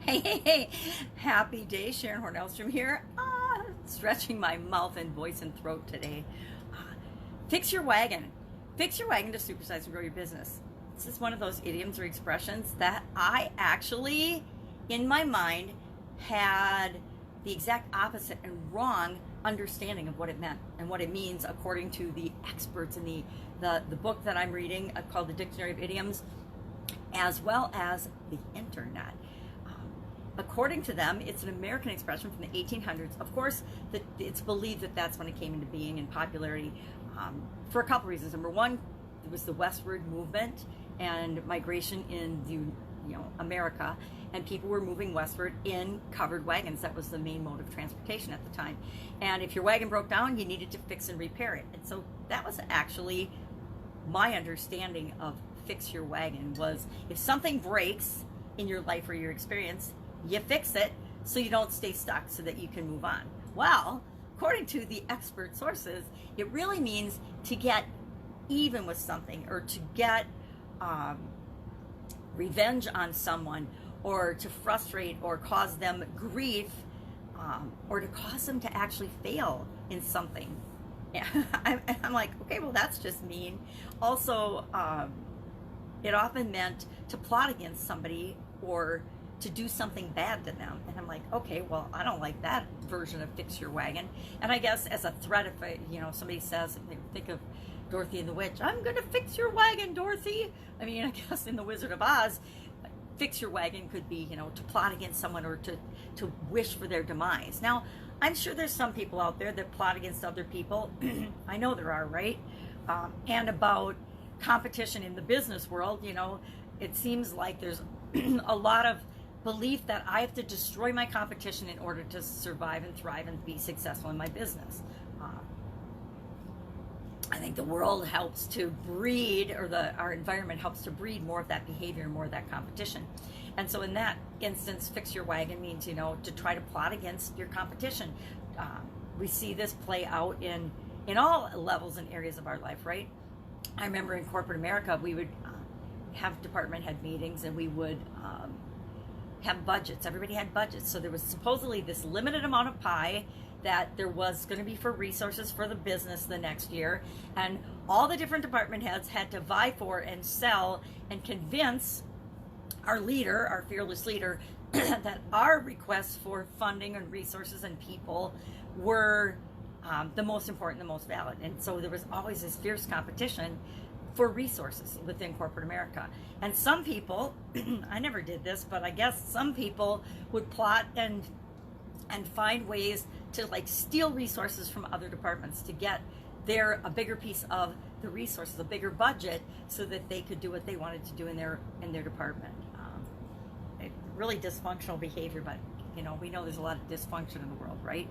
Hey, happy day, Sharon Horne-Ellstrom here. Stretching my mouth and voice and throat today. Fix your wagon. Fix your wagon to supersize and grow your business. This is one of those idioms or expressions that I actually, in my mind, had the exact opposite and wrong understanding of what it meant and what it means according to the experts in the book that I'm reading called The Dictionary of Idioms, as well as the internet. According to them, it's an American expression from the 1800s. Of course, it's believed that that's when it came into being and popularity for a couple reasons. Number one, it was the westward movement and migration in America, and people were moving westward in covered wagons. That was the main mode of transportation at the time. And if your wagon broke down, you needed to fix and repair it. And so that was actually my understanding of fix your wagon, was if something breaks in your life or your experience, you fix it so you don't stay stuck, so that you can move on. Well, according to the expert sources, it really means to get even with something, or to get revenge on someone, or to frustrate or cause them grief, or to cause them to actually fail in something. Yeah, I'm like, okay, well, that's just mean. Also, it often meant to plot against somebody or to do something bad to them. And I'm like, okay, well, I don't like that version of fix your wagon. And I guess as a threat, if somebody says, think of Dorothy and the Witch, I'm gonna fix your wagon, Dorothy. I mean, I guess in The Wizard of Oz, fix your wagon could be, to plot against someone or to wish for their demise. Now, I'm sure there's some people out there that plot against other people. I know there are, right? And about competition in the business world, it seems like there's a lot of belief that I have to destroy my competition in order to survive and thrive and be successful in my business. I think the world helps to breed, or our environment helps to breed more of that behavior, more of that competition. And so in that instance, fix your wagon means, to try to plot against your competition. We see this play out in all levels and areas of our life, right? I remember in corporate America, we would have department head meetings, and we would have budgets. Everybody had budgets. So there was supposedly this limited amount of pie that there was going to be for resources for the business the next year. And all the different department heads had to vie for and sell and convince our leader, our fearless leader, that our requests for funding and resources and people were the most important, the most valid. And so there was always this fierce competition for resources within corporate America. And some people, I never did this, but I guess some people would plot and find ways to steal resources from other departments to get a bigger piece of the resources, a bigger budget, so that they could do what they wanted to do in their department. Really dysfunctional behavior, but we know there's a lot of dysfunction in the world, right?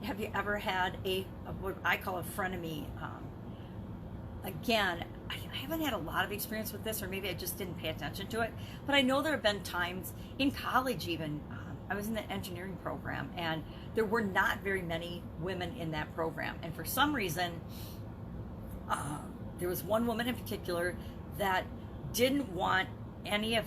Have you ever had what I call a frenemy? Again, I haven't had a lot of experience with this, or maybe I just didn't pay attention to it, but I know there have been times in college even, I was in the engineering program, and there were not very many women in that program. And for some reason, there was one woman in particular that didn't want any of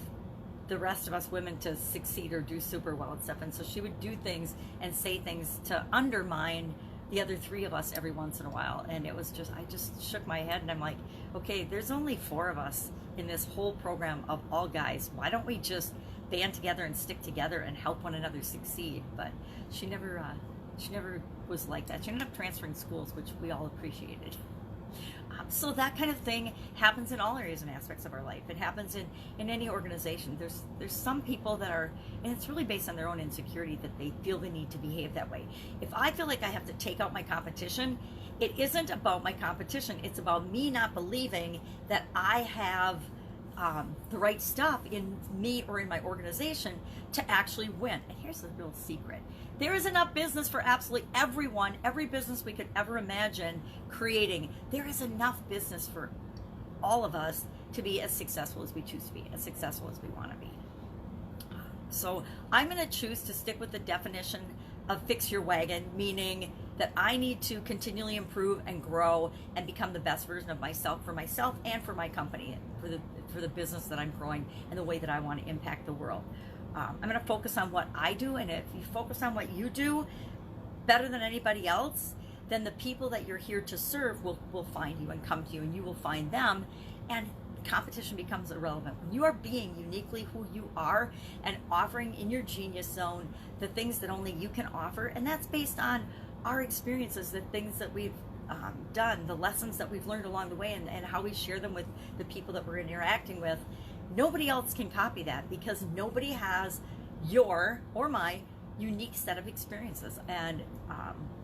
the rest of us women to succeed or do super well and stuff. And so she would do things and say things to undermine the other three of us every once in a while. And it was I just shook my head, and I'm like, okay, there's only 4 of us in this whole program of all guys. Why don't we just band together and stick together and help one another succeed? But she never was like that. She ended up transferring schools, which we all appreciated. So that kind of thing happens in all areas and aspects of our life. It happens in any organization. There's some people that are, and it's really based on their own insecurity, that they feel the need to behave that way. If I feel like I have to take out my competition, it isn't about my competition. It's about me not believing that I have the right stuff in me or in my organization to actually win. And here's the real secret. There is enough business for absolutely everyone, every business we could ever imagine creating. There is enough business for all of us to be as successful as we choose to be, as successful as we want to be. So I'm going to choose to stick with the definition of fix your wagon, meaning that I need to continually improve and grow and become the best version of myself, for myself and for my company, for the business that I'm growing and the way that I want to impact the world. I'm going to focus on what I do. And if you focus on what you do better than anybody else, then the people that you're here to serve will find you and come to you, and you will find them. And competition becomes irrelevant. When you are being uniquely who you are and offering in your genius zone the things that only you can offer, and that's based on our experiences, the things that we've done, the lessons that we've learned along the way, and how we share them with the people that we're interacting with. Nobody else can copy that, because nobody has your or my unique set of experiences and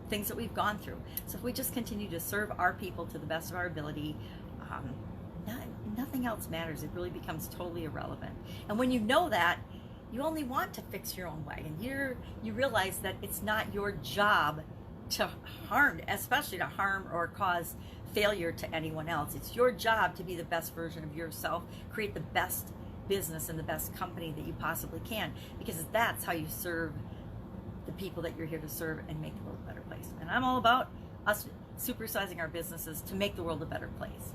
things that we've gone through. So if we just continue to serve our people to the best of our ability, nothing else matters. It really becomes totally irrelevant. And when you know that, you only want to fix your own wagon. You realize that it's not your job to harm, especially to harm or cause failure to anyone else. It's your job to be the best version of yourself, create the best business and the best company that you possibly can, because that's how you serve the people that you're here to serve and make the world a better place. And I'm all about us supersizing our businesses to make the world a better place.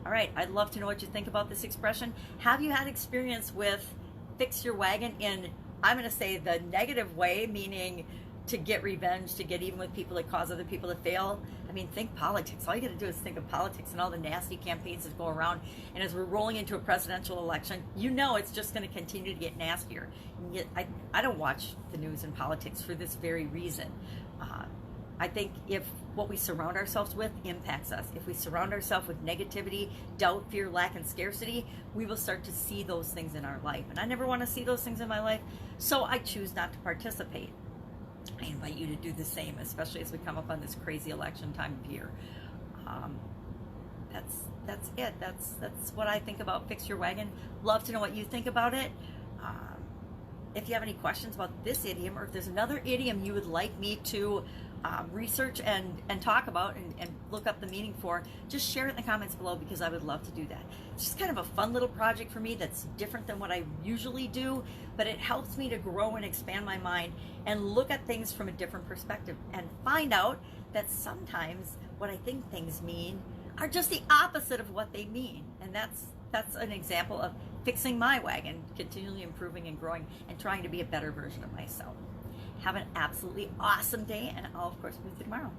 All right, I'd love to know what you think about this expression. Have you had experience with fix your wagon in, I'm going to say, the negative way, meaning to get revenge, to get even with people that cause other people to fail? I mean, think politics. All you got to do is think of politics and all the nasty campaigns that go around. And as we're rolling into a presidential election, you know it's just going to continue to get nastier. And yet, I don't watch the news and politics for this very reason. I think if what we surround ourselves with impacts us, if we surround ourselves with negativity, doubt, fear, lack, and scarcity, we will start to see those things in our life. And I never want to see those things in my life, so I choose not to participate. I invite you to do the same, especially as we come up on this crazy election time of year. That's it. That's what I think about Fix Your Wagon. Love to know what you think about it. If you have any questions about this idiom, or if there's another idiom you would like me to research and talk about and look up the meaning for, just share it in the comments below, because I would love to do that. It's just kind of a fun little project for me that's different than what I usually do, but it helps me to grow and expand my mind and look at things from a different perspective and find out that sometimes what I think things mean are just the opposite of what they mean. And that's an example of fixing my wagon, continually improving and growing and trying to be a better version of myself. Have an absolutely awesome day, and I'll, of course, be with you tomorrow.